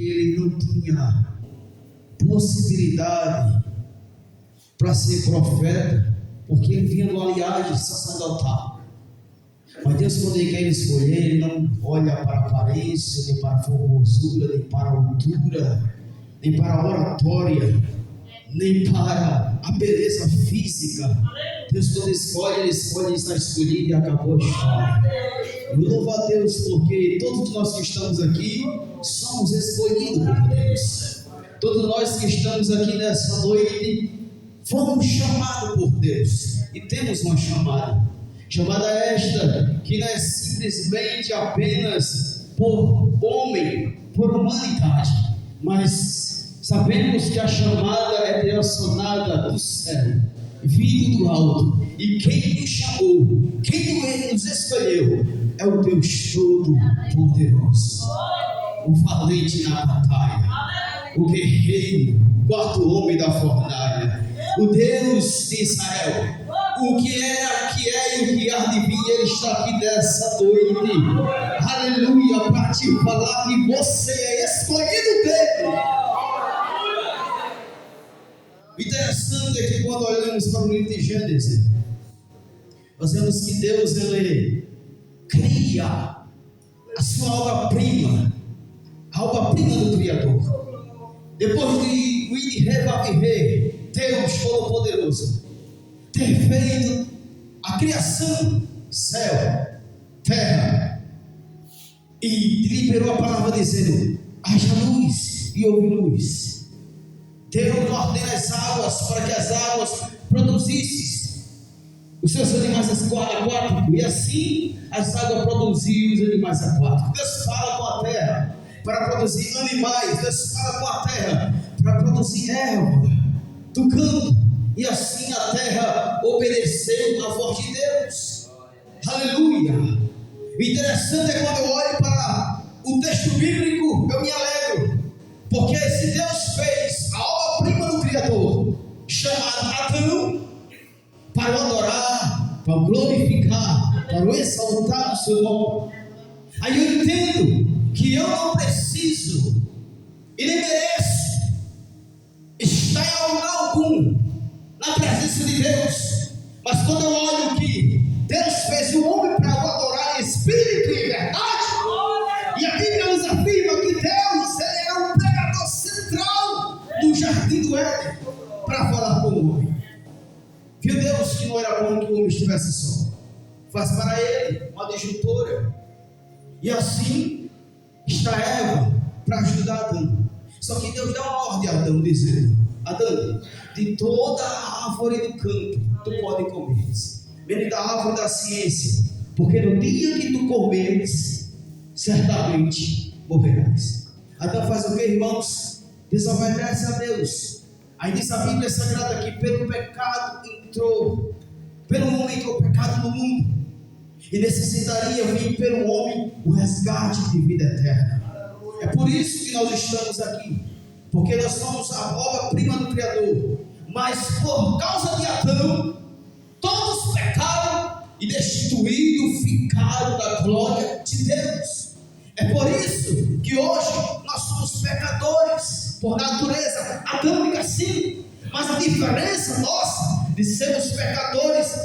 ele não tinha possibilidade para ser profeta, porque ele vinha de uma linhagem sacerdotal. Mas Deus, quando ele quer escolher, ele não olha para a aparência, nem para a formosura, nem para a altura, nem para a oratória, nem para a beleza física. Deus, quando escolhe, ele está escolhido e acabou a história. Eu louvo a Deus porque todos nós que estamos aqui somos escolhidos por Deus. Todos nós que estamos aqui nessa noite fomos chamados por Deus e temos uma chamada esta que não é simplesmente apenas por homem, por humanidade, mas sabemos que a chamada é direcionada do céu, vindo do alto, e quem nos chamou, quem nos escolheu é o Deus Todo-Poderoso, o valente na batalha, o guerreiro, o quarto homem da fornalha, o Deus de Israel, o que era, que é e o que há de vir. Ele está aqui nessa noite, aleluia, para te falar que você é escolhido dele. O interessante é que quando olhamos para o livro de Gênesis, nós vemos que Deus, ele cria a sua obra-prima, a obra-prima do Criador. Depois de viver, Deus Todo-Poderoso ter feito a criação, céu, terra, e liberou a palavra dizendo: haja luz, e houve luz. Deu ordem às águas para que as águas produzissem os seus animais aquáticos, e assim as águas produziam os animais aquáticos. Deus fala com a terra para produzir animais, Deus fala com a terra para produzir erva do campo, e assim a terra obedeceu a voz de Deus. Aleluia! O interessante é quando eu olho para o texto bíblico, eu me alegro, porque esse Deus fez a obra-prima do Criador, chamado Adão, para o adorar, para o glorificar, para o exaltar o seu nome. Aí eu entendo que eu não preciso e nem mereço estar em lugar algum na presença de Deus, mas quando eu olho que Deus fez o homem para o adorar em espírito e em verdade, e a Bíblia nos afirma que Deus, ele é um pregador central do jardim do Éden para falar com o homem. Viu Deus que não era bom que o homem estivesse só, faz para ele uma adjuntora, e assim está Eva para ajudar Adão. Só que Deus deu uma ordem a Adão, dizendo: Adão, de toda a árvore do campo tu pode comer, menos da árvore da ciência, porque no dia que tu comeres, certamente morrerás. Adão faz o que, irmãos? Desobedece a Deus. Aí diz a Bíblia Sagrada que pelo pecado entrou, pelo homem entrou o pecado no mundo, e necessitaria vir pelo homem o resgate de vida eterna. É por isso que nós estamos aqui, porque nós somos a obra-prima do Criador, mas por causa de Adão, todos pecaram e destituídos ficaram da glória de Deus. É por isso que hoje nós somos pecadores, por natureza adâmica sim, mas a diferença nossa de sermos pecadores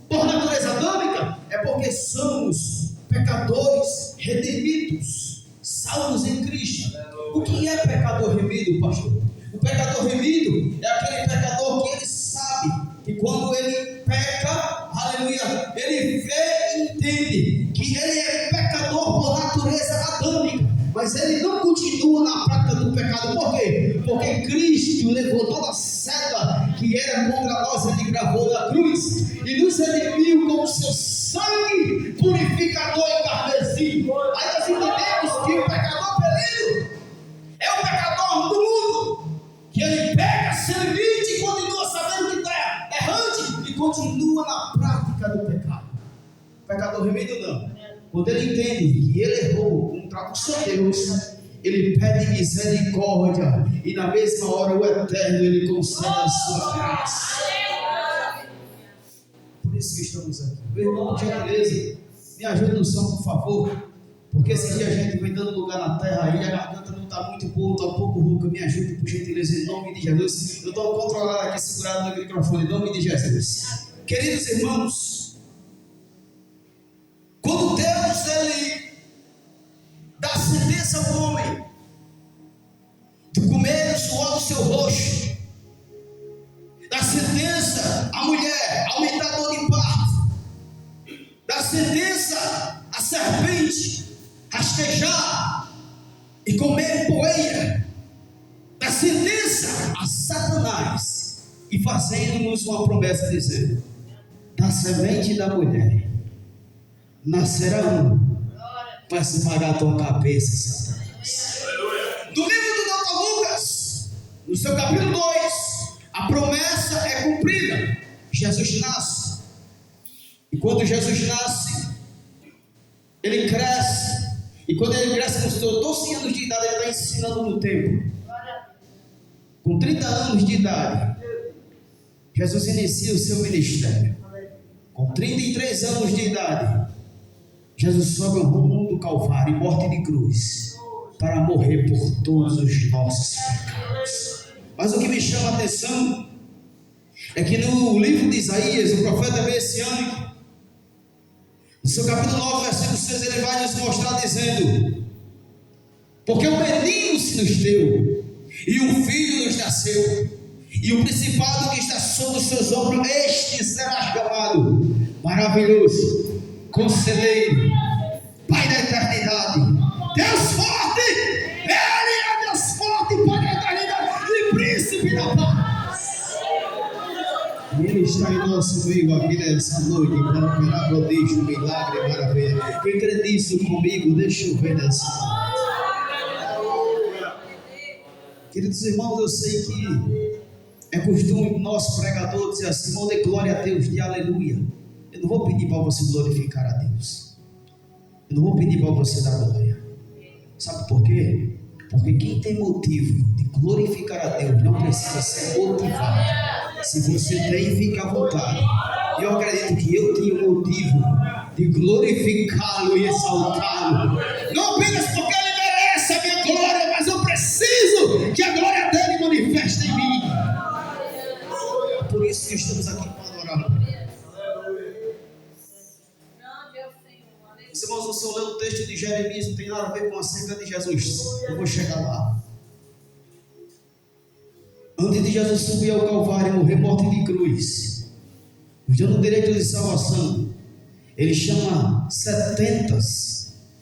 por natureza adâmica é porque somos pecadores redimidos, salvos em Cristo. O que é pecador remido, pastor? O pecador remido é aquele pecador que ele sabe que quando ele peca, aleluia, ele vê e entende que ele é pecador por natureza adâmica, mas ele não continua na prática do pecado. Por quê? Porque Cristo levou toda a seta que era contra nós, ele gravou na cruz e nos redimiu com o seu sangue purificador e carmesim. Aí nós entendemos que o pecador ferido é o pecador do mundo, que ele peca, se limite e continua sabendo que está errante e continua na prática do pecado. O pecador remido não. Quando ele entende que ele errou contra o seu Deus, ele pede misericórdia e na mesma hora o Eterno ele concede a sua graça. Por isso que estamos aqui. Meu irmão, por gentileza, me ajude no som, por favor. Porque esse dia a gente vem dando lugar na terra aí, a garganta não está muito boa, está um pouco rouca. Me ajude, por gentileza, em nome de Jesus. Eu estou controlado aqui, segurado no microfone, em nome de Jesus. Queridos irmãos, quando Deus ele dá sentença ao homem de comer o suor do seu rosto, dá sentença à mulher, aumentar a dor de parto, dá sentença à serpente rastejar e comer poeira, dá sentença a Satanás e fazendo-nos uma promessa dizendo: da semente da mulher nascerá um, vai esmagar a tua cabeça, Satanás. No livro do Dr. Lucas, no seu capítulo 2, a promessa é cumprida. Jesus nasce, e quando Jesus nasce, ele cresce. E quando ele cresce com seus 12 anos de idade, ele está ensinando no templo. Com 30 anos de idade, Jesus inicia o seu ministério. Com 33 anos de idade, Jesus sobe ao rumo do Calvário, morte de cruz, para morrer por todos os nossos pecados. Mas o que me chama a atenção é que no livro de Isaías, o profeta messiânico, no seu capítulo 9, versículo 6, ele vai nos mostrar dizendo: porque o menino se nos deu, e um filho nos nasceu, e o principado que está sobre os seus ombros, este será chamado Maravilhoso, Conselheiro, Pai da Eternidade, Deus forte, Ele é Deus forte, Pai da Eternidade, e Príncipe da Paz. E Ele está em nosso meio aqui nessa noite para operar prodígio, milagre, maravilha. Quem crê nisso comigo, deixa eu ver nessa noite. Queridos irmãos, eu sei que é costume do nosso pregador dizer assim: irmão, dê glória a Deus, de aleluia. Eu não vou pedir para você glorificar a Deus, eu não vou pedir para você dar glória. Sabe por quê? Porque quem tem motivo de glorificar a Deus não precisa ser motivado. Se você tem, fica à vontade. Eu acredito que eu tenho motivo de glorificá-lo e exaltá-lo, não apenas porque ele merece a minha glória, mas eu preciso que a glória dele manifeste em mim. É por isso que estamos aqui para adorar. Meus irmãos, você leu o texto de Jeremias, não tem nada a ver com a acerca de Jesus. Eu vou chegar lá. Antes de Jesus subir ao Calvário e morrer morte de cruz, nos dando direito de salvação, ele chama 70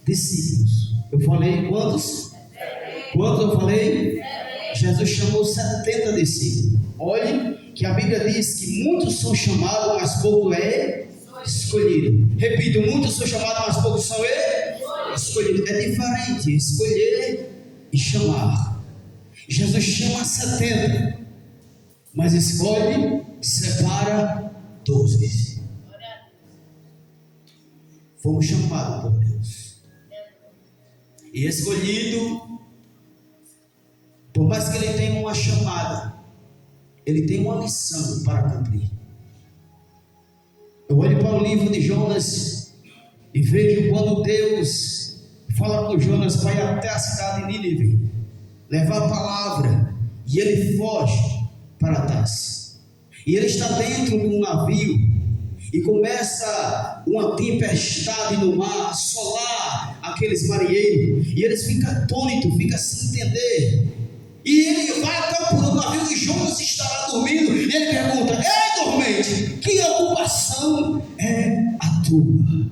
discípulos. Eu falei quantos? Quantos eu falei? Jesus chamou 70 discípulos. Olhe que a Bíblia diz que muitos são chamados, mas pouco é escolhido. Repito, muitos são chamados, mas poucos são escolhidos. É diferente escolher e chamar. Jesus chama 70, mas escolhe, separa 12. Fomos chamados por Deus e escolhido. Por mais que ele tenha uma chamada, ele tem uma missão para cumprir. Eu olho para o livro de Jonas e vejo quando Deus fala para Jonas para ir até a cidade de Nínive, levar a palavra, e ele foge para trás. E ele está dentro de um navio e começa uma tempestade no mar, assolar aqueles marinheiros, e eles ficam atônitos, ficam sem entender. E ele vai até o navio e Jonas está lá dormindo, e ele pergunta: ei, dormente, que ocupação é a tua?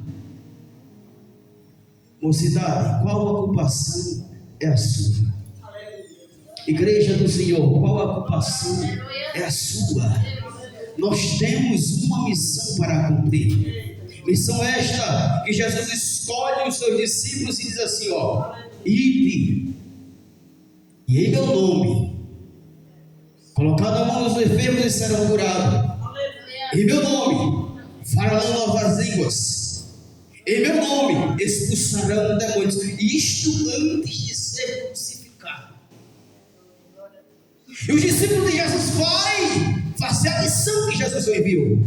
Mocidade, qual ocupação é a sua? Igreja do Senhor, qual a ocupação é a sua? Nós temos uma missão para cumprir. Missão esta que Jesus escolhe os seus discípulos e diz assim: ó, ide, e em meu nome, colocado a mão nos enfermos e serão curados. Em meu nome, falarão novas línguas. Em meu nome, expulsarão demônios. Isto antes de ser crucificado. E os discípulos de Jesus vai fazer a missão que Jesus enviou.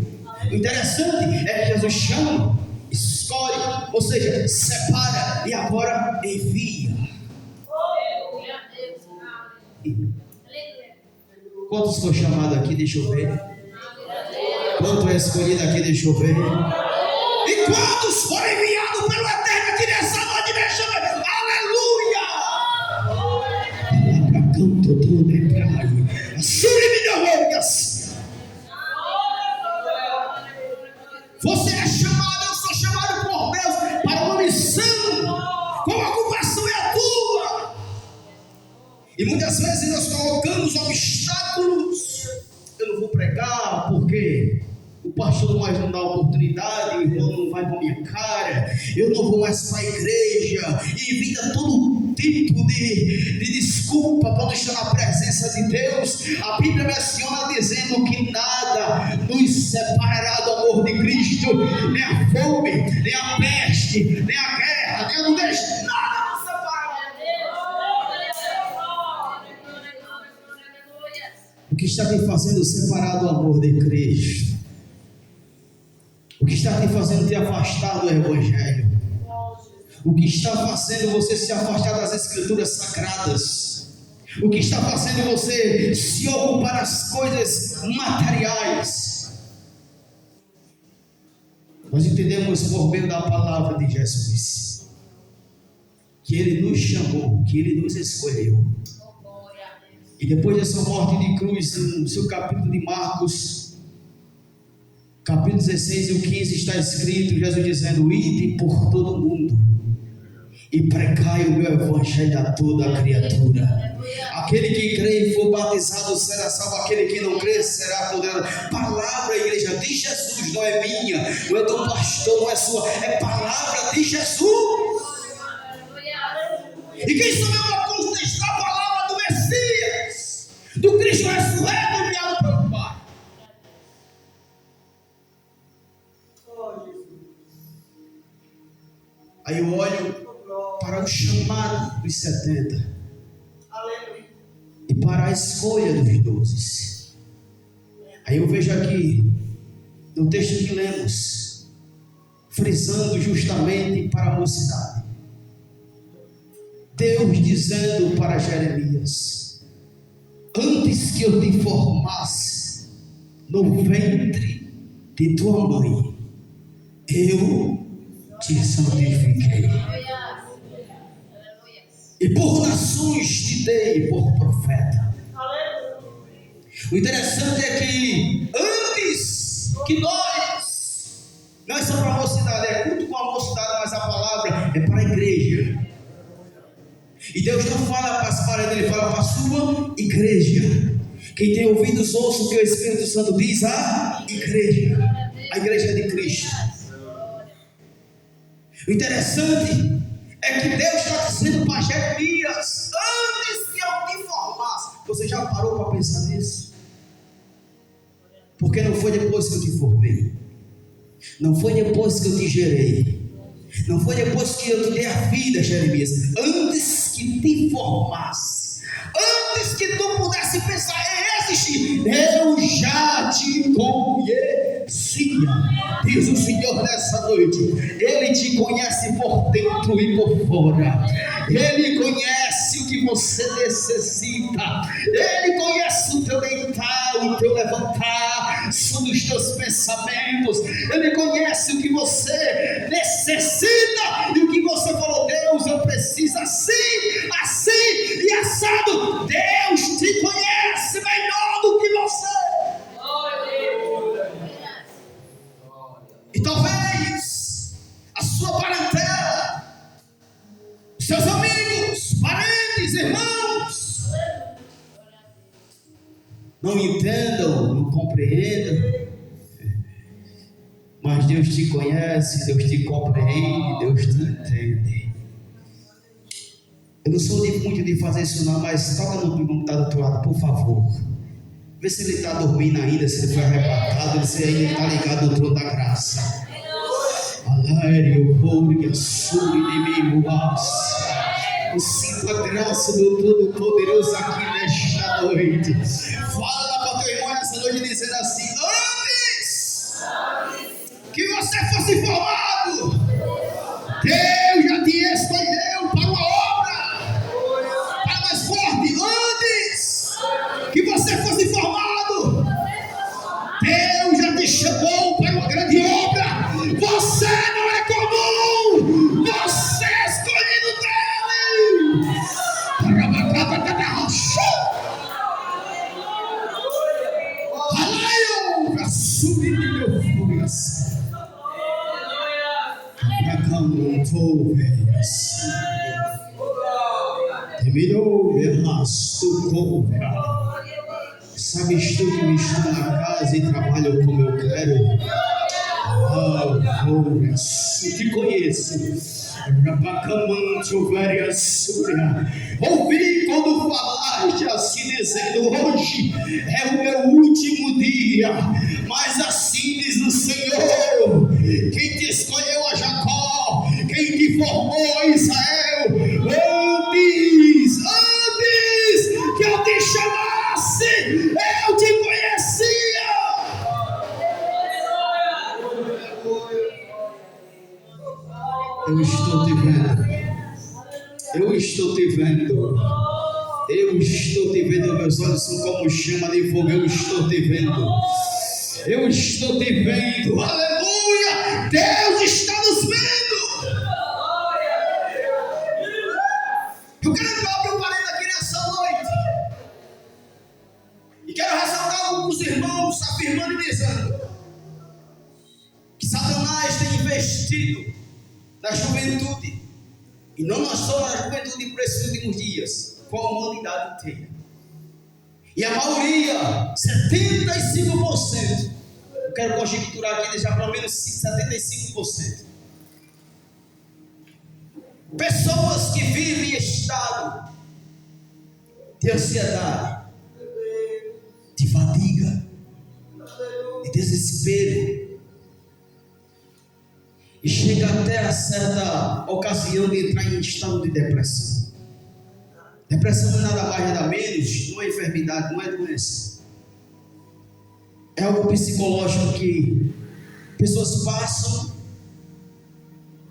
O interessante é que Jesus chama e escolhe, ou seja, separa e agora envia. Quantos foram chamados aqui? Deixa eu ver. Quanto é escolhido aqui? Deixa eu ver. E quantos foram enviados pelo Eterno aqui nessa noite? Deixa eu ver. Aleluia! Você é chamado, eu sou chamado por Deus para uma missão. Qual a ocupação é a tua? E muitas vezes nós colocamos obstáculos. Eu não vou pregar porque o pastor mais não dá oportunidade, o irmão não vai com a minha cara, eu não vou mais para a igreja, e inventa todo tipo de desculpa para não estar na presença de Deus. A Bíblia menciona dizendo que nada nos separará do amor de Cristo, nem a fome, nem a peste, nem a guerra, nem a nudez, nada nos separará. O que está te fazendo separar do amor de Cristo? O que está te fazendo te afastar do Evangelho? O que está fazendo você se afastar das Escrituras Sagradas? O que está fazendo você se ocupar das coisas materiais? Nós entendemos por meio da palavra de Jesus que Ele nos chamou, que Ele nos escolheu. E depois dessa morte de cruz, no seu capítulo de Marcos, capítulo 16 e o 15, está escrito, Jesus dizendo: ide por todo mundo e pregai o meu evangelho a toda a criatura. Aquele que crê e for batizado será salvo, aquele que não crê será condenado. Palavra, igreja, de Jesus, não é minha, não é do pastor, não é sua, é palavra de Jesus. E quem sou eu para contestar a palavra do Messias, do Cristo ressurreto enviado pelo Pai? Aí eu olho para o chamado dos 70 e para a escolha dos 12. Aí eu vejo aqui no texto que lemos, frisando justamente para a mocidade, Deus dizendo para Jeremias: antes que eu te formasse no ventre de tua mãe, eu te santifiquei, e por nações te dei por profeta. O interessante é que antes que nós, não é só para a mocidade, é culto com a mocidade, mas a palavra é para a igreja. E Deus não fala para as paredes, Ele fala para a sua igreja. Quem tem ouvidos ouça o que o Espírito Santo diz à igreja. A igreja de Cristo. O interessante é que Deus está dizendo para Jeremias: antes que eu te formasse. Você já parou para pensar nisso? Porque não foi depois que eu te formei, não foi depois que eu te gerei, não foi depois que eu te dei a vida, Jeremias. Antes que te formasse, antes que tu pudesse pensar em existir, eu já te conhecia, diz o Senhor nessa noite. Ele te conhece por dentro e por fora. Ele conhece o que você necessita. Ele conhece o teu deitar, o teu levantar, sobre os teus pensamentos. Ele conhece o que você necessita e o que você falou: Deus, eu preciso assim, assim e assado. Deus te conhece melhor do que você. E talvez a sua parentela, seus amigos, parentes, irmãos, não entendam, não compreendam, mas Deus te conhece, Deus te compreende, Deus te entende. Eu não sou muito de fazer isso não, mas toca no que está do teu lado, por favor. Vê se ele está dormindo ainda, se ele foi arrebatado, se ainda está ligado no trono da graça. Alário, ouro, açúcar, inimigo, eu sinto a graça do Todo-Poderoso aqui nesta noite. Fala para teu irmão nessa noite dizendo assim: antes que você fosse formado, Deus já te escolheu para uma obra. Para mais forte, antes que você fosse formado, Deus já te chamou para uma grande obra. Você não é comum, você é escolhido dele. Sabes tu que me estou na casa e trabalho como eu quero. Eu te conheço. Ouvi quando falaste assim, dizendo: hoje é o meu último dia. Mas assim diz o Senhor: quem te escolheu a Jacó, quem te formou a Israel, antes que eu te chamasse, eu te conhecia. Eu estou te vendo. Eu estou te vendo. Eu estou te vendo. Meus olhos são como chama de fogo. Eu estou te vendo. Eu estou te vendo. Aleluia! Deus está nos vendo. Eu quero abrir um parênteses aqui nessa noite. E quero ressaltar algo para os irmãos, afirmando e dizendo que Satanás tem investido na juventude, e não nós somos a juventude por esses últimos dias, com a humanidade inteira. E a maioria, 75%, eu quero conjecturar aqui, deixar pelo menos 75%. Pessoas que vivem em estado de ansiedade, de fadiga, de desespero, e chega até a certa ocasião de entrar em estado de depressão. Depressão não é nada mais nada menos, não é enfermidade, não é doença. É algo psicológico que pessoas passam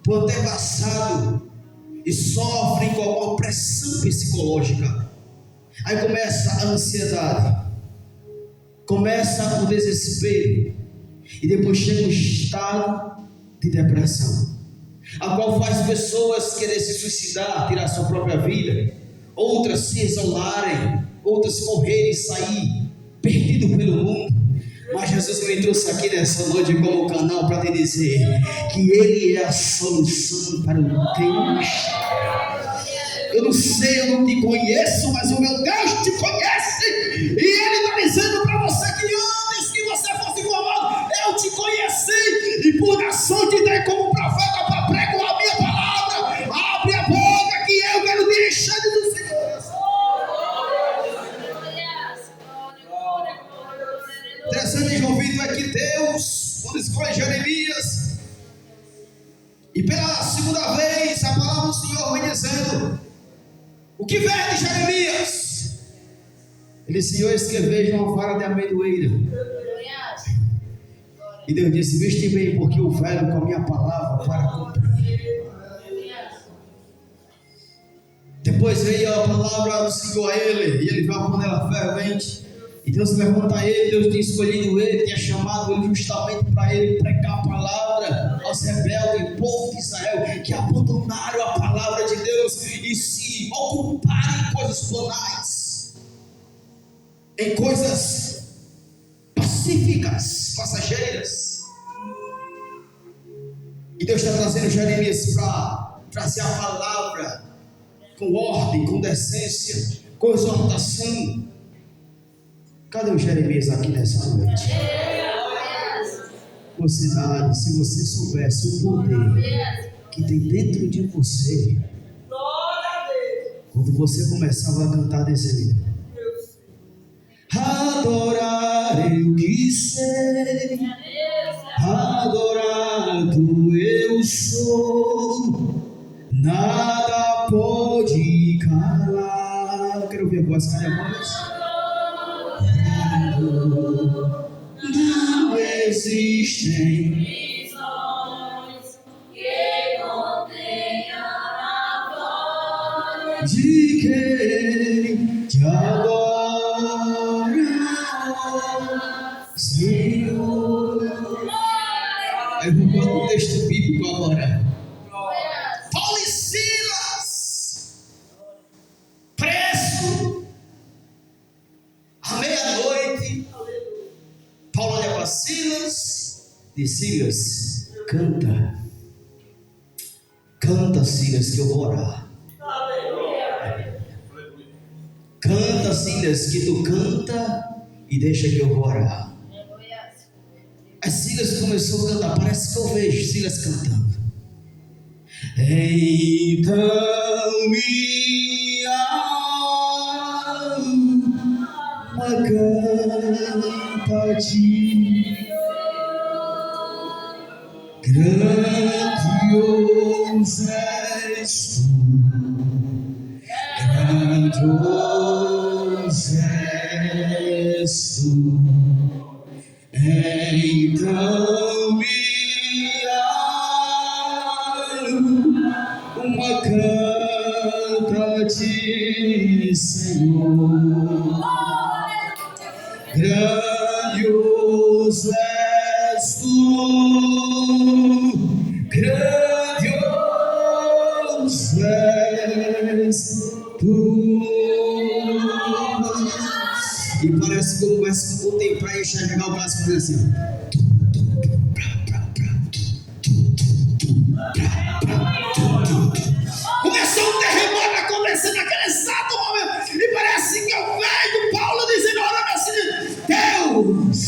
por ter passado e sofrem com alguma pressão psicológica. Aí começa a ansiedade, começa o desespero, e depois chega o estado de depressão, a qual faz pessoas querer se suicidar, tirar sua própria vida, outras se isolarem, outras correrem e sair perdido pelo mundo. Mas Jesus me trouxe aqui nessa noite como canal para te dizer que Ele é a solução para o teu estado. Eu não sei, eu não te conheço, mas o meu Deus te conhece, e Ele está dizendo para você que antes que você fosse formado, eu te conheci, e por nação te dei como profeta para pregar a minha palavra. Abre a boca que eu quero te encher do Senhor. Interessante, João Vitor, é que Deus, quando escolhe Jeremias, e pela segunda vez a palavra do Senhor vem dizendo: o que vem de Jeremias? Ele disse: eu escrevi uma vara de amendoeira. E Deus disse: viste bem, porque o velho com a minha palavra para cumprir. Depois veio a palavra do Senhor a ele, e ele veio a panela fervente. E Deus levanta ele, Deus tinha escolhido ele, tinha chamado ele justamente para ele pregar a palavra aos rebeldes, povo de Israel, que abandonaram a palavra de Deus e se ocuparam em coisas banais, em coisas pacíficas, passageiras. E Deus está trazendo Jeremias para trazer a palavra com ordem, com decência, com exortação. Cadê o Jeremias aqui nessa noite? Mocidade, se você soubesse o poder que tem dentro de você, quando você começava a cantar dizendo: adorar eu quis ser, adorado eu sou, nada pode calar. Quero ouvir a voz, cadê a voz? Não existem prisões que contêm texto, à meia-noite, Paulo olha para Silas e diz: Silas, canta. Canta, Silas, que eu vou orar. Canta, Silas, que tu canta e deixa que eu vou orar. Aí Silas começou a cantar. Parece que eu vejo Silas cantando. Então minha alma canta a ti, grandioso és tu, grandioso és tu. Então minha alma canta a ti, Senhor. Grandioso és tu, grandioso és tu. E parece que eu começo a contemplar e enxergar o braço fazendo assim. Começou um terremoto acontecendo naquele exato momento. E parece que eu vejo Paulo dizendo, orando assim: Deus,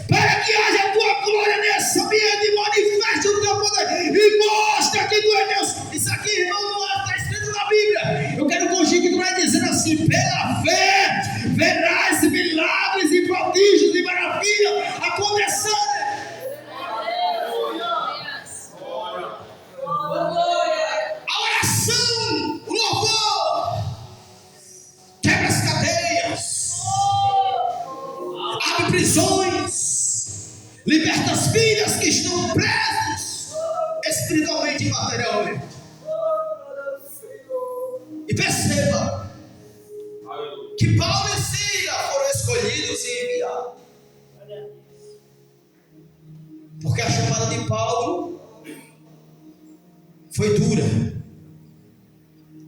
para que haja a tua glória nesse ambiente, manifeste o teu poder e mostra que tu é Deus. Isso aqui, irmão, não está escrito na Bíblia. Eu quero corrigir que tu vai dizendo assim: pela fé verás milagres e prodígios e maravilhas acontecendo. A oração, o louvor, quebra as cadeias, abre prisões, liberta as vidas que estão presas espiritualmente e materialmente. E perceba que Paulo e Silas foram escolhidos e enviados, porque a chamada de Paulo foi dura.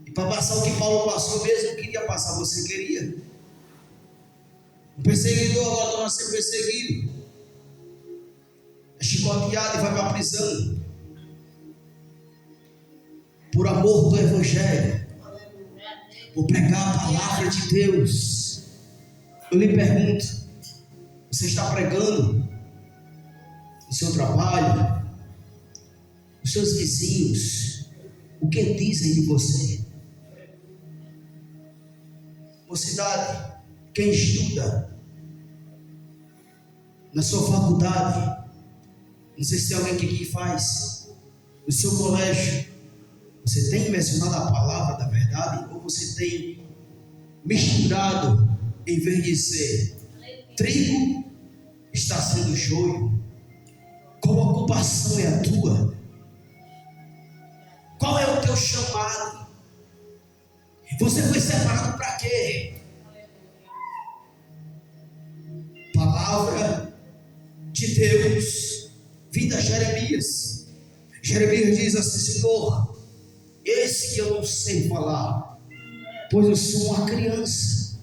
E para passar o que Paulo passou, mesmo queria passar, você queria. Um perseguidor agora torna a ser perseguido, é chicoteado e vai para a prisão por amor do Evangelho, por pregar a palavra de Deus. Eu lhe pergunto: você está pregando no seu trabalho? Os seus vizinhos, o que dizem de você? Mocidade, quem estuda na sua faculdade, não sei se tem alguém que faz, no seu colégio, você tem mencionado a palavra da verdade, ou você tem misturado, em vez de ser trigo, está sendo joio? Qual ocupação é a tua? Qual é o teu chamado? Você foi separado para quê? Palavra de Deus vinda a Jeremias. Jeremias diz assim: Senhor, esse que eu não sei falar, pois eu sou uma criança.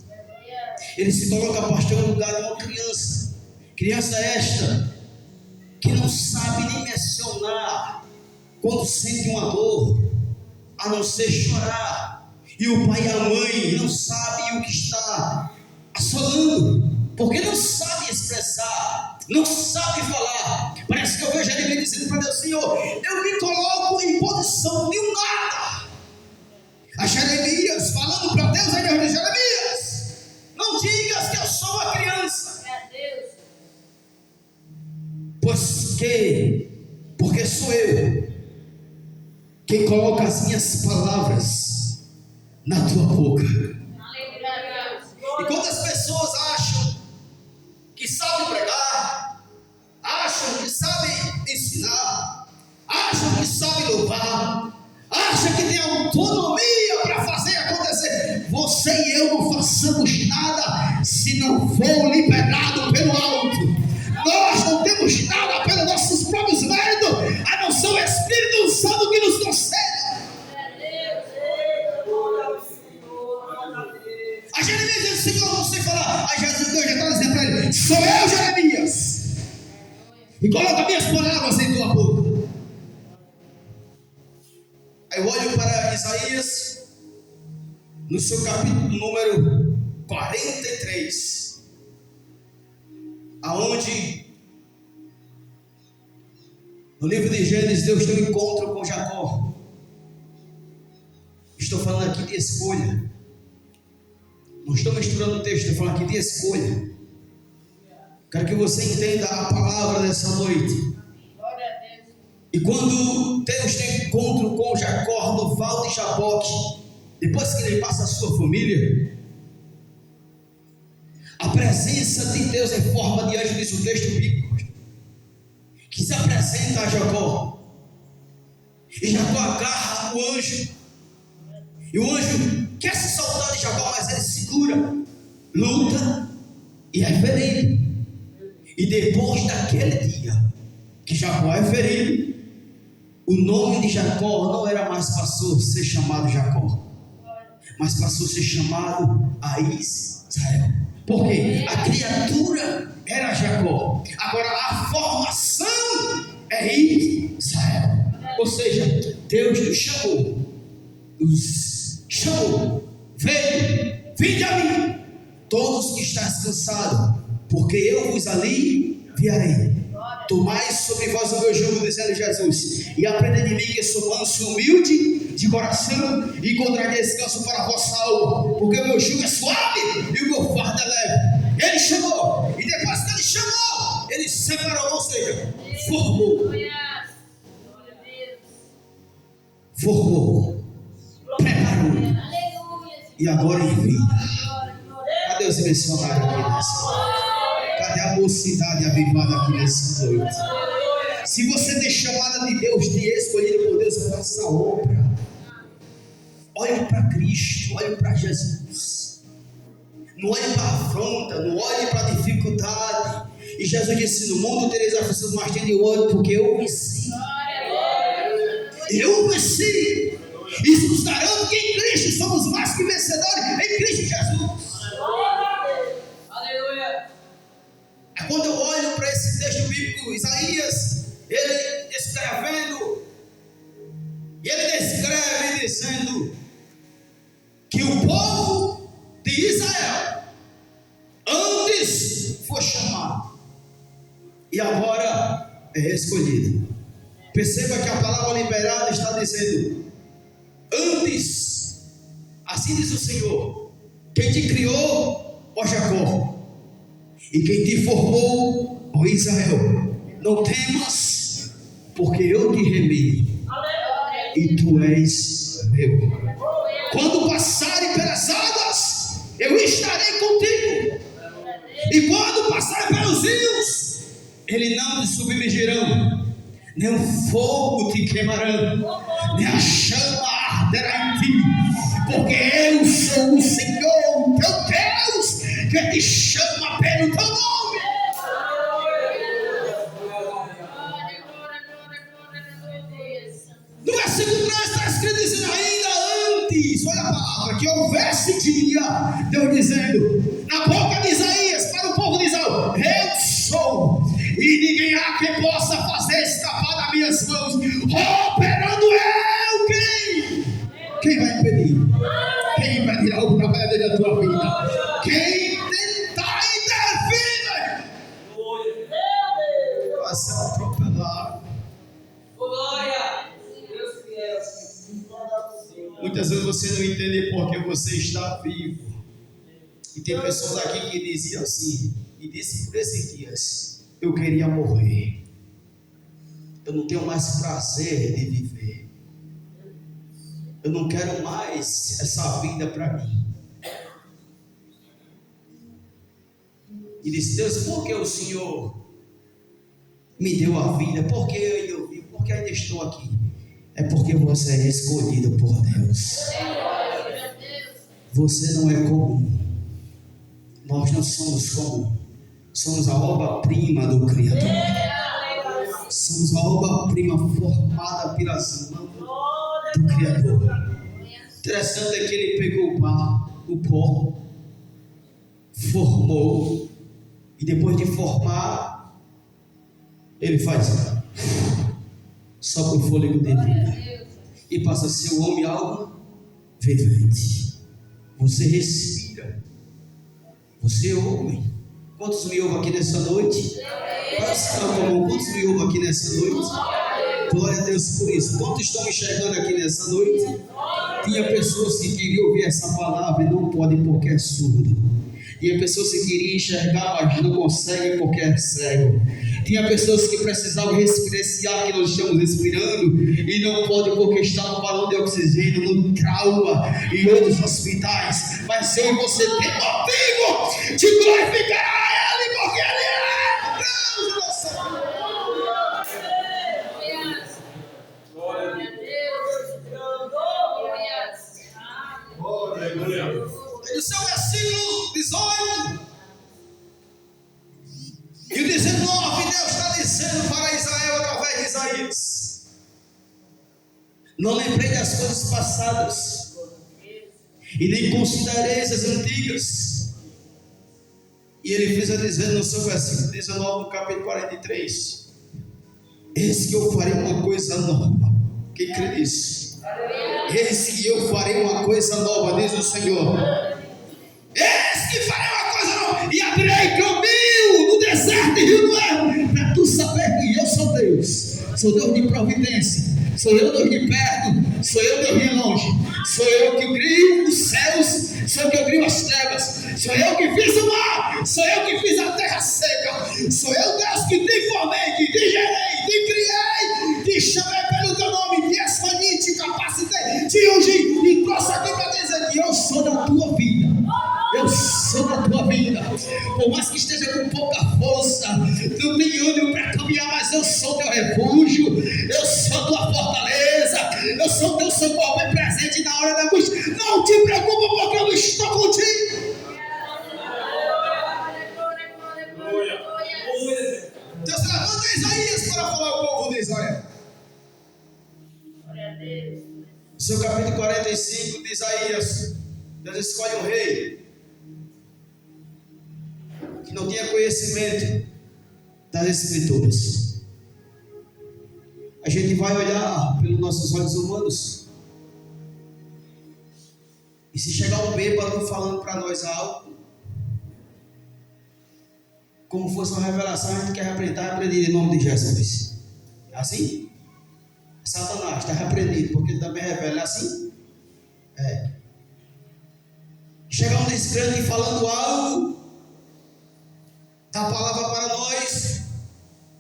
Ele se coloca, pastor, no lugar de uma criança. Criança esta que não sabe nem mencionar quando sente uma dor, a não ser chorar. E o pai e a mãe não sabem o que está assolando, porque não sabe expressar, não sabe falar. Parece que eu vejo ele dizendo para Deus: Senhor, eu me coloco em posição de um nada. A Jeremias falando para Deus, aí Deus diz: Jeremias, não digas que eu sou uma criança, porque sou eu quem coloca as minhas palavras na tua boca. E quantas pessoas acham que sabem pregar, acham que sabem ensinar, acham que sabem louvar, acham que tem autonomia para fazer acontecer. Você e eu não façamos nada se não for liberado pelo alto. Nós não temos nada pelos nossos próprios méritos, a não ser o Espírito Santo que nos concede. Jeremias disse: Senhor, não sei falar. Aí Jesus, Deus já está dizendo para ele: sou eu, Jeremias, e coloca minhas palavras em tua boca. Aí eu olho para Isaías, no seu capítulo número 43, aonde no livro de Gênesis Deus tem um encontro com Jacó. Estou falando aqui de escolha, não estou misturando o texto, estou falando aqui de escolha. Quero que você entenda a palavra dessa noite. E quando Deus tem encontro com Jacó no Val de Jaboque, depois que ele passa a sua família, a presença de Deus em forma de anjo, diz o texto bíblico, que se apresenta a Jacó, e Jacó agarra o anjo, e o anjo quer se soltar de Jacó, mas ele segura, luta e é ferido. E depois daquele dia que Jacó é ferido, o nome de Jacó não era mais passou a ser chamado Jacó, mas passou a ser chamado Israel. Por quê? A criatura era Jacó, agora a formação é Israel. Ou seja, Deus nos chamou, vinde a mim, todos que estáis cansados, porque eu vos aliviarei. Tomai sobre vós o meu jugo, dizendo Jesus, e aprendei de mim, que sou manso e humilde de coração, e encontrarei descanso para a vossa alma, porque o meu jugo é suave e o meu fardo é leve. Ele chamou, e depois que ele chamou, ele separou, ou seja, formou, preparou, e agora envia. Cadê os missionários aqui nessa? Cadê a mocidade avivada aqui nessa noite? Se você tem chamada de Deus, de escolhido por Deus, faça a obra. Olhe para Cristo, olhe para Jesus. Não olhe para a afronta, não olhe para a dificuldade. E Jesus disse: no mundo tereis aflições, mas tende ódio, porque eu venci. Eu venci. Isso nos garante que em Cristo somos mais que vencedores, em Cristo Jesus. Quando eu olho para esse texto bíblico, Isaías, ele escrevendo, ele descreve dizendo que o povo de Israel antes foi chamado e agora é escolhido. Perceba que a palavra liberada está dizendo: antes, assim diz o Senhor, quem te criou, ó Jacó, e quem te formou, ó Israel, não temas, porque eu te remi, e tu és meu. Quando passarem pelas águas, eu estarei contigo, e quando passarem pelos rios, eles não te submergirão, nem o fogo te queimarão, nem a chama arderá em ti, porque eu sou o Senhor teu Deus, que te chama pelo teu nome. No versículo 3 está escrito dizendo ainda antes, olha a palavra, que houvesse dia, Deus dizendo na boca de Isaías para o povo de Israel: eu sou, e ninguém há que possa fazer escapar das minhas mãos, operando eu. Quem vai impedir? Quem impedirá algo na vida da tua vida? Quem tentar intervir vai ser atropelado. Muitas vezes você não entende porque você está vivo. E tem pessoas aqui que diziam assim, e disse por esses dias: eu queria morrer, eu não tenho mais prazer de viver, eu não quero mais essa vida para mim. E disse: Deus, por que o Senhor me deu a vida? Por que eu vivo? Por que ainda estou aqui? É porque você é escolhido por Deus. Você não é comum. Nós não somos comum. Somos a obra-prima do Criador. Somos a obra-prima formada pelas mãos do Criador. Interessante é que ele pegou o pó formou, e depois de formar, ele faz sopra o fôlego dele e passa a ser o homem algo vivente. Você respira, você é homem. Quantos me ouvem aqui nessa noite? Quantos me ouvem aqui nessa noite? Glória a Deus por isso. Quantos estão me enxergando aqui nessa noite? Tinha pessoas que queriam ouvir essa palavra e não podem porque é surdo. Tinha pessoas que queriam enxergar, mas não conseguem porque é cego. Tinha pessoas que precisavam respirar esse ar que nós estamos respirando e não podem porque está no balão de oxigênio, no trauma e outros hospitais. Mas eu e você tem motivo de glorificar a Ele, porque Ele é Deus, nossa. Glória a Deus. Glória a Deus. No seu versículo 18 e o 19, Deus está dizendo para Israel através de Isaías: não lembrei das coisas passadas e nem considereis as antigas. E ele fez a dizer no seu versículo 19, no capítulo 43: eis que eu farei uma coisa nova. Quem crê nisso? Eis que eu farei uma coisa nova, diz o Senhor. Eis que farei uma coisa nova, e abrirei caminho no deserto e rio no erro, para tu saber que eu sou Deus. Sou Deus de providência, sou eu Deus de perto, sou eu Deus de longe, sou eu que crio os céus, sou eu que crio as trevas, sou eu que fiz o mar, sou eu que fiz a terra seca, sou eu Deus que te formei, que te gerei, te criei, te chamei pelo teu nome, te expandi, te capacitei, te ungi e trouxe aqui para dizer que eu sou da tua vida. Eu sou da tua vida. Por mais que esteja com pouca força, não tenho ânimo para caminhar, mas eu sou teu refúgio, eu sou tua fortaleza, eu sou teu socorro bem presente na hora da angústia. Não te preocupa, porque eu estou contigo. Deus levanta Isaías para falar ao povo de Israel. Seu capítulo 45 de Isaías, Deus escolhe um rei que não tinha conhecimento das Escrituras. A gente vai olhar pelos nossos olhos humanos, e se chegar um bêbado falando para nós algo, como fosse uma revelação, a gente quer repreender em nome de Jesus. É assim? Satanás está repreendido, porque ele também revela. É assim? É. Chegar um descrente falando algo da palavra para nós,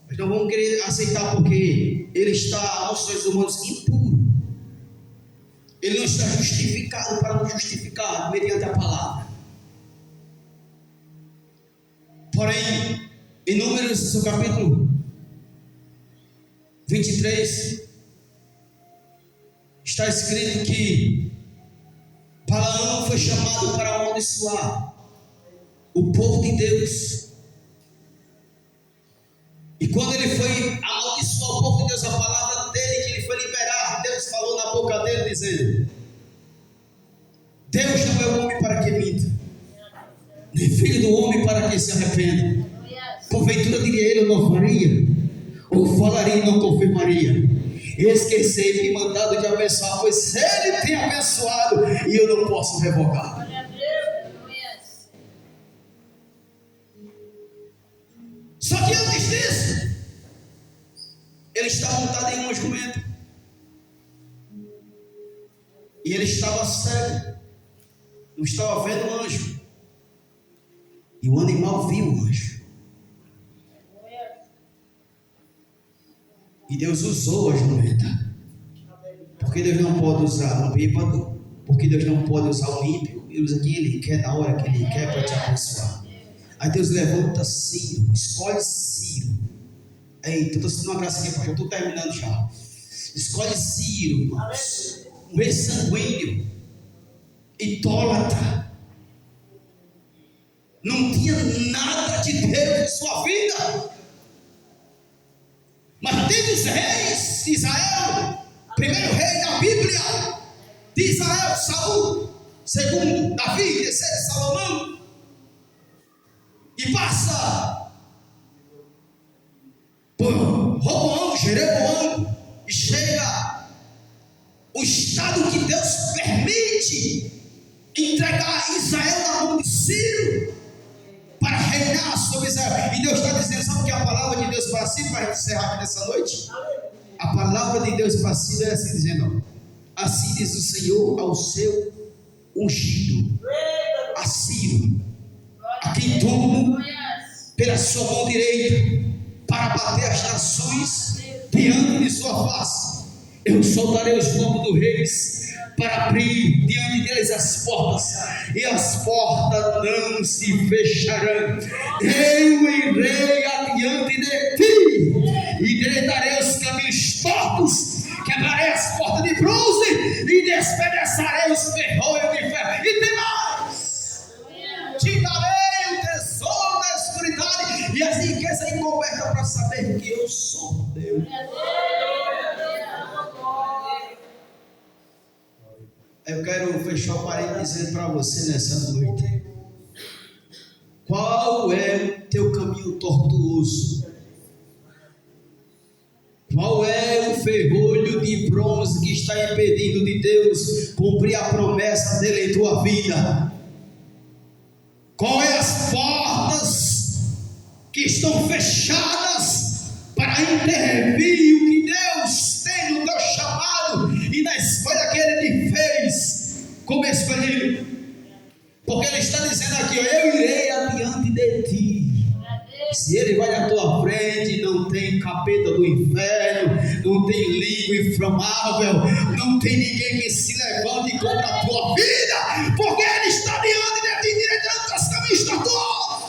nós não vamos querer aceitar, porque ele está aos olhos humanos impuro. Ele não está justificado para nos justificar mediante a palavra. Porém, em Números, seu capítulo 23, está escrito que Balaão foi chamado para amaldiçoar o povo de Deus. E quando ele foi amaldiçoar o povo de Deus, a palavra dele que ele foi liberar, Deus falou na boca dele dizendo: Deus não é o homem para que minta, nem filho do homem para que se arrependa. Porventura diria ele, eu não faria, ou falaria e não confirmaria. Esqueci me mandado de abençoar, pois ele tem abençoado e eu não posso revogar. Só que antes disso, ele estava montado em um jumento e ele estava cego, não estava vendo o anjo, e o animal viu o anjo. E Deus usou a jumenta. Porque Deus não pode usar um bêbado, porque Deus não pode usar um ímpio. Ele usa quem Ele quer, na hora que Ele quer, para te abençoar. Aí Deus levanta Ciro, escolhe Ciro. Eita, estou sentindo uma graça aqui, pastor, estou terminando já. Escolhe Ciro, irmãos, um rei sanguíneo, idólatra, não tinha nada de Deus em sua vida. Mas dentre os reis de Israel, primeiro rei da Bíblia de Israel, Saul, segundo Davi, terceiro Salomão, e passa por Roboão, Jeroboão, e chega o estado que Deus permite entregar Israel na mão de Ciro para reinar sobre Israel. E Deus está dizendo, sabe o que é a palavra de Deus para Ciro, para a gente encerrar aqui nessa noite? A palavra de Deus para Ciro é assim dizendo, assim diz o Senhor ao seu ungido, a Ciro, a quem tomo pela sua mão direita para bater as nações diante de sua face. Eu soltarei os lombos dos reis para abrir diante deles as portas, e as portas não se fecharão. Eu irei adiante de ti e endireitarei os caminhos tortos, quebrarei as portas de bronze e despedaçarei os ferrolhos de ferro. E tem mais: te darei o tesouro da escuridade e as riquezas encobertas para saber que eu sou Deus. Eu quero fechar o parênteses dizendo para você nessa noite: qual é o teu caminho tortuoso? Qual é o ferrolho de bronze que está impedindo de Deus cumprir a promessa dele em tua vida? Qual é as portas que estão fechadas para intervir o que Deus tem no teu chamado e na escolha que Ele te fez como escolhido? Porque Ele está dizendo aqui, ó, eu irei adiante de ti. Se Ele vai à tua frente, não tem capeta do inferno, não tem língua inflamável, não tem ninguém que se levante contra a tua vida, porque Ele está diante de ti, endireitando os caminhos tortuosos,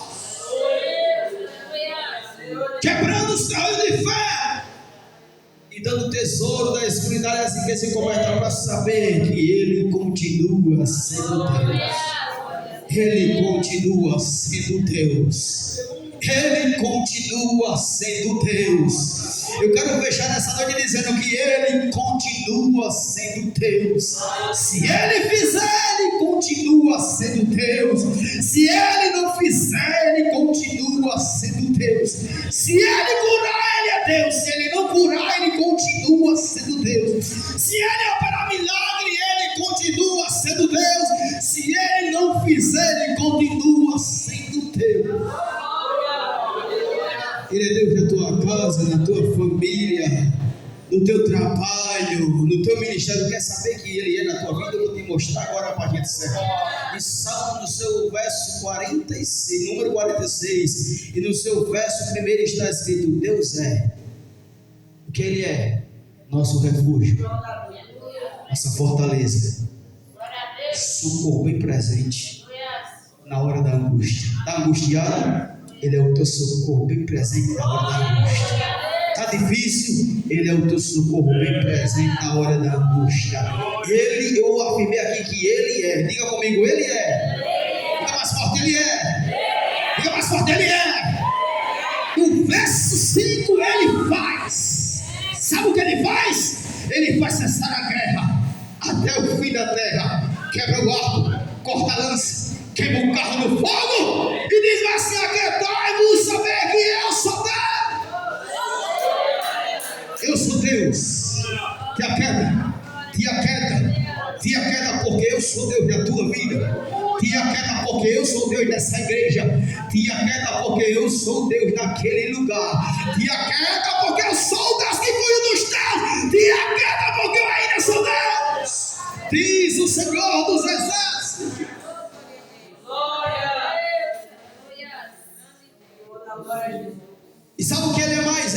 quebrando os caminhos de fé e dando tesouro da escuridade, assim que se converta para saber que Ele continua sendo Deus. Ele continua sendo Deus. Ele continua sendo Deus. Eu quero fechar nessa noite dizendo que Ele continua sendo Deus. Se Ele fizer, Ele continua sendo Deus. Se Ele não fizer, Ele continua sendo Deus. Se Ele curar, Ele é Deus. Se Ele não curar, Ele continua sendo Deus. Se Ele operar milagre, Ele continua sendo Deus. Se Ele não fizer, Ele continua sendo Deus. Ele é Deus na tua casa, na tua família, no teu trabalho, no teu ministério. Quer saber que Ele é na tua vida? Eu vou te mostrar agora para a gente encerrar. Em Salmo, no seu verso 46, número 46, e no seu verso primeiro está escrito: Deus é o que Ele é, nosso refúgio, nossa fortaleza, socorro bem presente na hora da angústia. Está angustiado? Ele é o teu socorro bem presente na hora da angústia. Está difícil? Ele é o teu socorro bem presente na hora da angústia. Ele, eu afirmei aqui que Ele é. Diga comigo, Ele é. Diga mais forte, Ele é. Diga mais forte, Ele é. O verso 5 Ele faz. Sabe o que Ele faz? Ele faz cessar a guerra até o fim da terra. Quebra o arco, corta a lança, queima o carro no fogo e diz assim: aquietai-vos, saber que eu sou Deus. Eu sou Deus. Te aquieta, te aquieta, te aquieta, porque eu sou Deus da tua vida. Te aquieta, porque eu sou Deus dessa igreja. Te aquieta, porque eu sou Deus naquele lugar. Te aquieta, porque eu sou o Deus que cuida dos teus. Te aquieta, porque eu ainda sou Deus, diz o Senhor dos Exércitos. E sabe o que Ele é mais?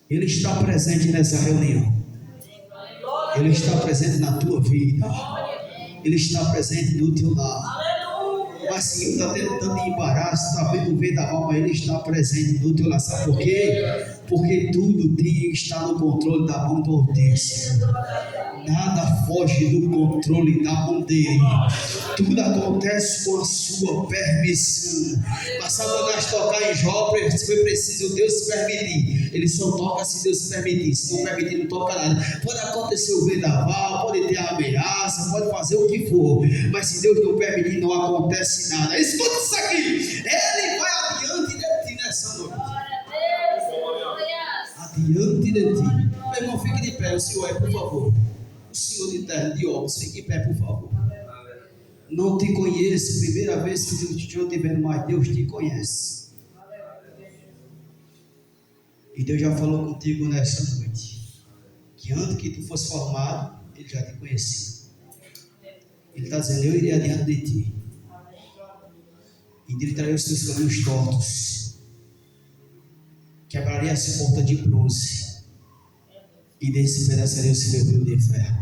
Ele está presente nessa reunião. Ele está presente na tua vida. Ele está presente no teu lar. Mas se está tendo tanto embaraço, está vendo o vendaval, mas Ele está presente no teu lar. Sabe por quê? Porque tudo está no controle da mão do Altíssimo. Nada foge do controle da mão dele. Tudo acontece com a sua permissão. Mas Satanás tocar em Jó foi preciso Deus permitir. Ele só toca se Deus permitir. Se não permitir, não toca nada. Pode acontecer o vendaval, pode ter ameaça, pode fazer o que for. Mas se Deus não permitir, não acontece nada. Escuta isso aqui. Ele vai adiante de ti nessa noite. Adiante de ti. Meu irmão, fique de pé. O Senhor é, por favor. O Senhor de terra, de obras, fique em pé, por favor. Não te conheço, primeira vez que Deus te estiver mais, Deus te conhece. E Deus já falou contigo nessa noite, que antes que tu fosse formado, Ele já te conhecia. Ele está dizendo, eu irei adiante de ti, e endireitarei os teus caminhos tortos, quebrarei essa porta de bronze, e despedaçarei o seu de ferro.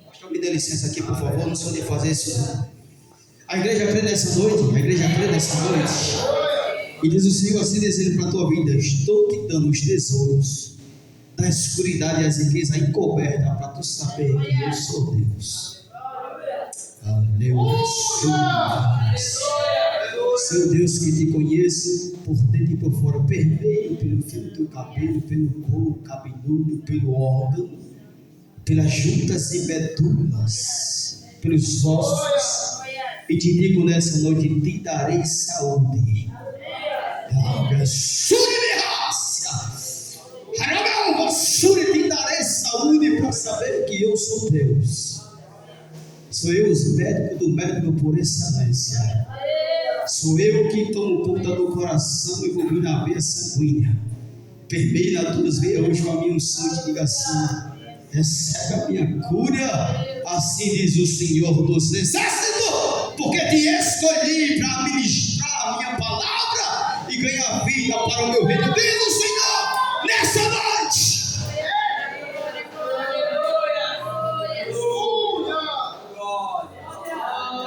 Pastor, me dê licença aqui, por favor, não sou de fazer isso não. A igreja crê nessa noite, e diz o Senhor assim dizendo para a tua vida, estou te dando os tesouros da escuridade e as riquezas encobertas para tu saber que eu sou Deus. Aleluia. Seu Deus que te conheço por dentro e por fora, permeio pelo fio do teu cabelo, pelo couro cabeludo, pelo órgão, pelas juntas e medulas, pelos ossos, e te digo nessa noite, te darei saúde. Te darei saúde para saber que eu sou Deus. Sou eu os médicos do médico por excelência. Sou eu que tomo conta do coração e vou na veia sanguínea. Permeio nas tuas veias hoje com a minha unção de ligação. Recebe a minha cura. Assim diz o Senhor dos Exércitos, porque te escolhi para ministrar a minha palavra e ganhar vida para o meu reino. Diz o Senhor nessa noite.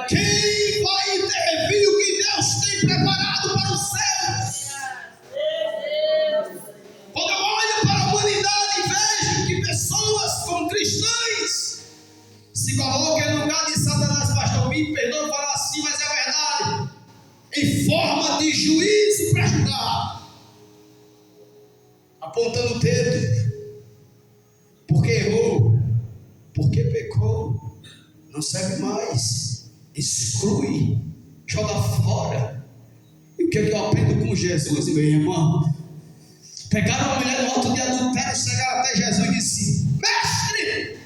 Quem vai intervir o que Deus tem preparado para os céus? Quando eu olho para a humanidade e vejo que pessoas como cristãs se colocam em lugar de Satanás, pastor, me perdoe falar assim, mas é verdade, em forma de juízo para julgar, apontando o dedo, porque errou, porque pecou, não serve mais, exclui, joga fora. E o que é que eu aprendo com Jesus, meu irmão? Pegaram uma mulher no alto de adultério, chegaram até Jesus e disse: mestre,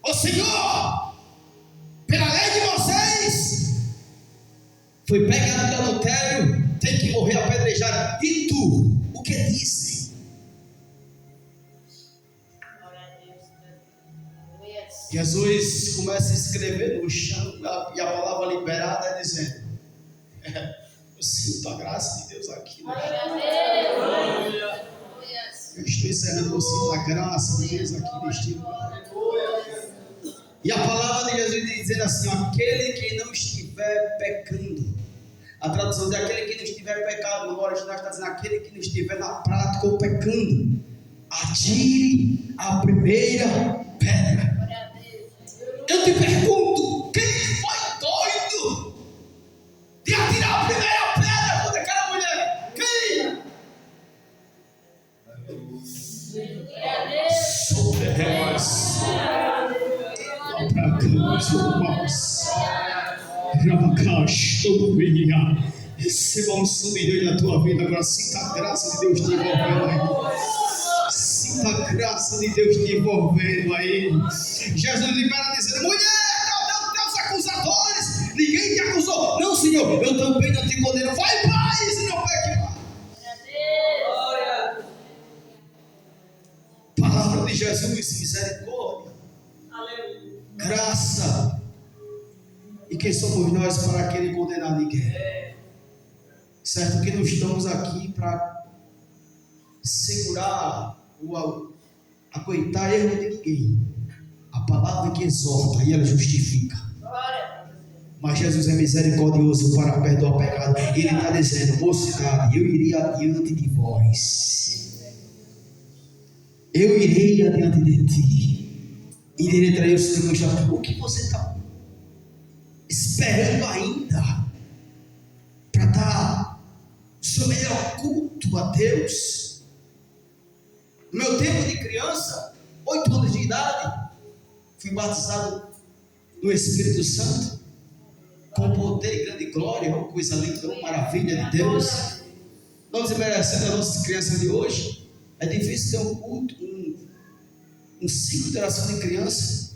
o Senhor, pela lei de Moisés, foi pegado de adultério, tem que morrer apedrejado. E tu, o que dizem? Jesus começa a escrever no chão e a palavra liberada é dizendo: eu sinto a graça de Deus aqui. Eu estou encerrando, eu sinto a graça de Deus aqui neste lugar. E a palavra de Jesus dizendo assim: aquele que não estiver pecando. A tradução de aquele que não estiver pecado, no original está dizendo aquele que não estiver na prática ou pecando, atire a primeira pedra. Eu te pergunto, quem foi doido de atirar a primeira pedra contra aquela mulher? Quem? Sobre nós. Para cá, meus irmãos. Receba a unção de Deus na tua vida. Agora sinta a graça de Deus te envolvendo aí. Sinta a graça de Deus te envolvendo aí. Jesus libera dizendo: mulher, cadê os teus acusadores? Ninguém te acusou. Não, Senhor, eu também não te condeno. Vai em paz e não peque mais. Palavra de Jesus, misericórdia, graça. E quem somos nós para querer condenar ninguém? Certo que não estamos aqui para segurar ou aguentar erro de ninguém. A palavra que exorta e ela justifica. Mas Jesus é misericordioso para perdoar pecado. Ele está dizendo: mocidade, eu irei adiante de vós. Eu irei adiante de ti. endireitarei os teus caminhos. O que você está esperando ainda para dar o seu melhor culto a Deus? No meu tempo de criança, 8 anos de idade, fui batizado no Espírito Santo, com poder e grande glória, uma coisa linda, uma maravilha de Deus. Não desmerecendo as nossas crianças de hoje, é difícil ter um culto, um ciclo de oração de criança.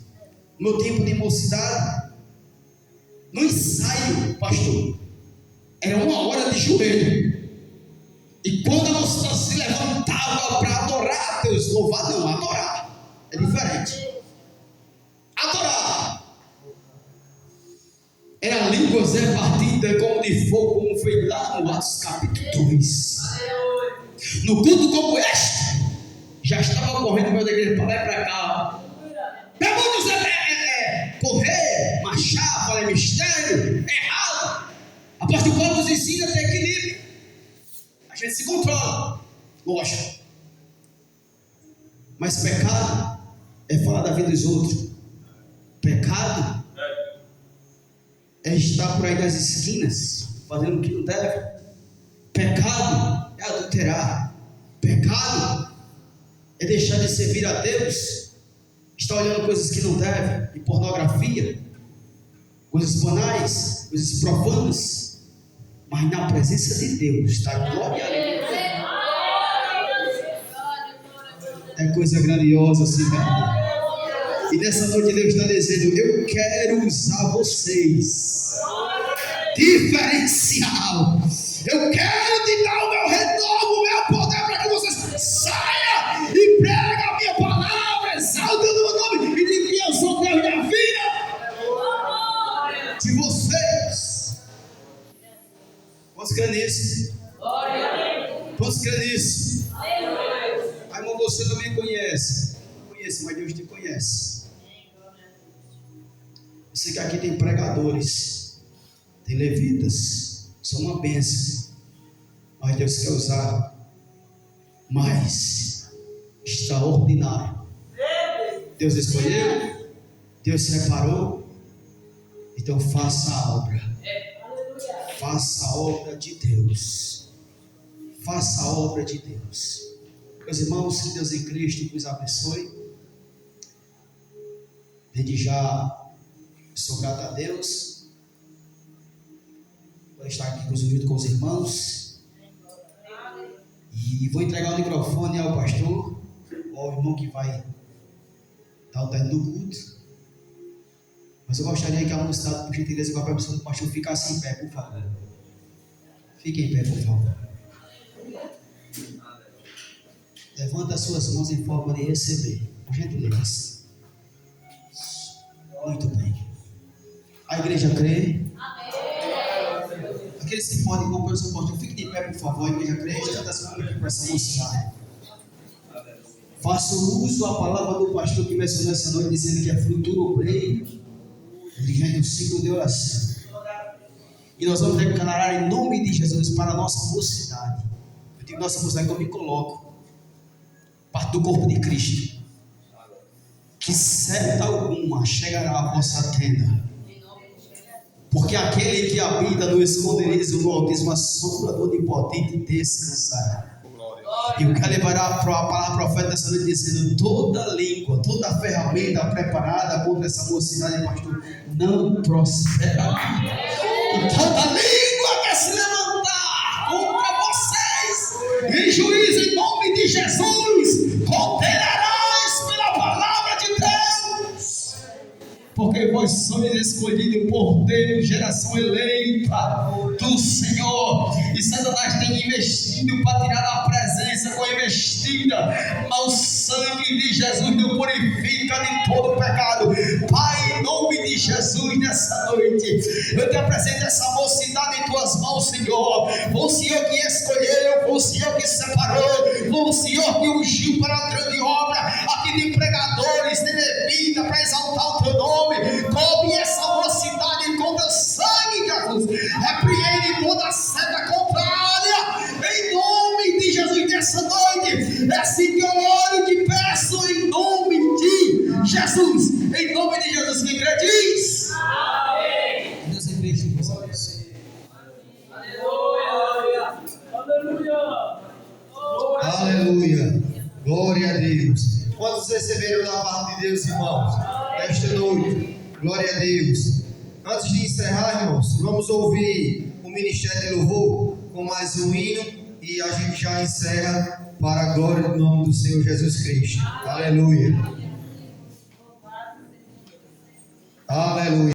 No meu tempo de mocidade, no ensaio, pastor, era 1 hora de joelho, e quando a mocidade se levantava para adorar a Deus, louvar não, adorar, é diferente. Adorar era línguas repartidas como de fogo, como foi lá no Atos capítulo 2. No culto como este, já estava correndo meu da igreja para lá e para cá. Demônios correr, marchar, falar mistério, errado. Apóstolo Paulo nos ensina a ter equilíbrio. A gente se controla, lógico. Mas pecado é falar da vida dos outros. Pecado é estar por aí nas esquinas, fazendo o que não deve. Pecado é adulterar. Pecado é deixar de servir a Deus, estar olhando coisas que não deve, e pornografia, coisas banais, coisas profanas. Mas na presença de Deus está glória a Deus. É coisa grandiosa assim, né? E nessa noite Deus está dizendo: eu quero usar vocês. Diferencial. Eu quero te dar o meu renovo, o meu poder, para que vocês saiam e preguem a minha palavra, exaltando o meu nome e digam que eu sou Deus da vida. Se vocês, posso crer nisso? Posso crer nisso? Ai, irmão, você não me conhece. Não conheço, mas Deus te conhece. Eu sei que aqui tem pregadores, tem levitas, são uma bênção, mas Deus quer usar mais extraordinário. Deus escolheu, Deus separou, então faça a obra. Faça a obra de Deus. Faça a obra de Deus. Meus irmãos, que Deus em Cristo nos abençoe. Desde já sou grato a Deus por estar aqui junto com os irmãos. E vou entregar o microfone ao pastor, ao irmão que vai dar o término do culto. Mas eu gostaria que a mocidade, por gentileza, com a permissão do pastor, ficasse em pé, por favor. Fique em pé, por favor. Levanta as suas mãos em forma de receber, por gentileza. Muito bem. A igreja crê. Aqueles que podem comprar o seu portão, fique de pé, por favor. A igreja crê. Estenda as mãos aqui para essa mocidade. Faça uso da palavra do pastor que mencionou essa noite, dizendo que é futuro obreiro, dirigente do ciclo de oração. E nós vamos declarar em nome de Jesus para a nossa mocidade. Eu digo nossa mocidade que eu me coloco, parte do corpo de Cristo, que certa alguma chegará à vossa tenda. Porque aquele que habita no esconderijo do Altíssimo, a sombra do Onipotente descansará. E eu quero levar a palavra profeta dessa noite dizendo: toda língua, toda ferramenta preparada contra essa mocidade, pastor, não prosperará. E toda língua que se levantar contra vocês em juízo em nome de Jesus, condenarás pela palavra de Deus. Porque vós sois escolhidos por Deus, geração eleita do Senhor. E Satanás tem investido para tirar da presença com investida, mas o sangue de Jesus nos purifica de todo pecado. Pai, em nome de Jesus, nessa noite, eu te apresento essa mocidade em tuas mãos, Senhor. Foi o Senhor que escolheu, foi o Senhor que separou, foi o Senhor que ungiu para a grande obra aqui de pregadores, de levita, para exaltar o teu nome. Cobre essa mocidade contra o sangue de Jesus. Repreende toda a seta contrária em nome de Jesus nessa noite. É assim que eu oro e te peço em nome de Jesus. meus amados. Aleluia. Glória a Deus. Quantos receberam da parte de Deus, irmãos? Esta noite. Glória a Deus. Antes de encerrar, irmãos, vamos ouvir o Ministério de Louvor com mais um hino e a gente já encerra para a glória do nome do Senhor Jesus Cristo. Aleluia. Aleluia.